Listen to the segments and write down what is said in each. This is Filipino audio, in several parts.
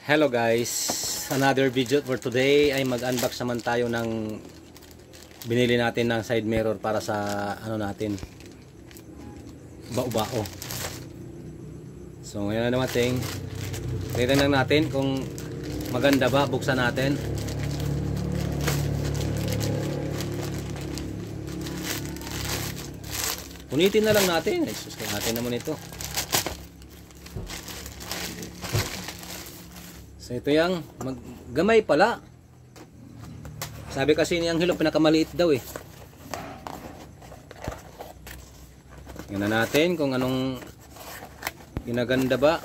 Hello guys, another video for today ay mag-unbox naman tayo ng binili natin ng side mirror para sa ano natin, bao-bao. So ngayon na dumating, tingnan lang natin kung maganda ba, buksan natin. Punitin na lang natin, isusin natin naman ito. So ito yung gamay pala. Sabi kasi ni Angelo pinakamaliit daw eh. Tingnan natin kung anong ginaganda ba.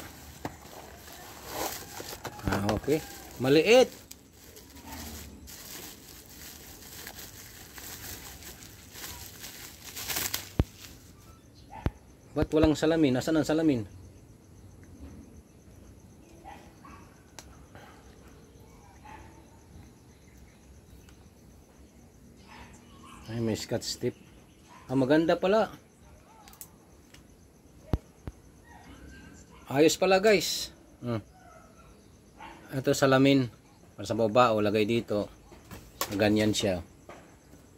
Okay. Maliit. Ba't walang salamin? Nasaan ang salamin? Ay, may scotch tape. Maganda pala. Ayos pala guys. Ito salamin. Para sa baba o lagay dito. Ganyan siya.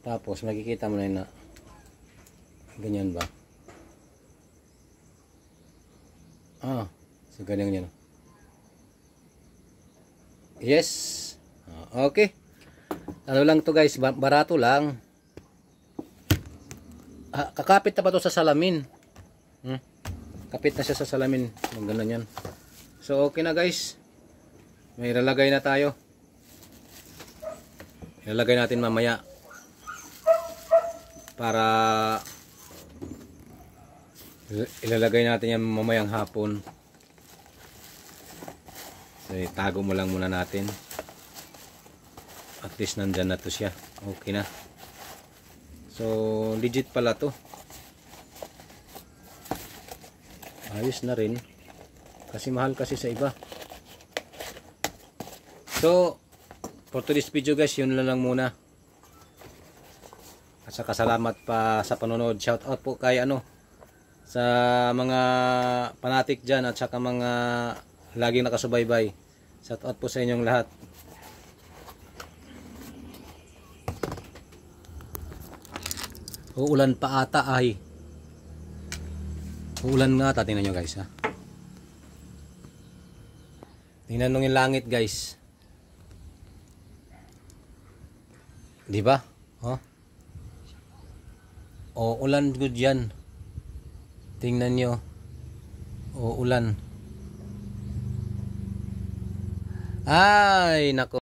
Tapos makikita mo na ganyan ba? So ganyan yan. Yes. Okay. Ano lang to guys, barato lang. Kakapit na ba to sa salamin? Kapit na siya sa salamin. Ganun yan. So okay na guys. May ilalagay na tayo. Ilalagay natin mamaya. Para ilalagay natin yan mamayang hapon. So itago mo lang muna natin. At least nandyan na to siya. Okay na. So legit pala to. Ayos na rin. Kasi mahal kasi sa iba. So for today's video guys, yun lang muna. At saka salamat pa sa panonood. Shout out po kay sa mga fanatic dyan at saka mga laging nakasubaybay. Shout out po sa inyong lahat. Uulan pa ata ay. Uulan nga ata. Tingnan nyo guys ha. Tingnan nyo yung langit guys. Diba? Ulan good yan. Tingnan nyo. Ulan. Ay nako.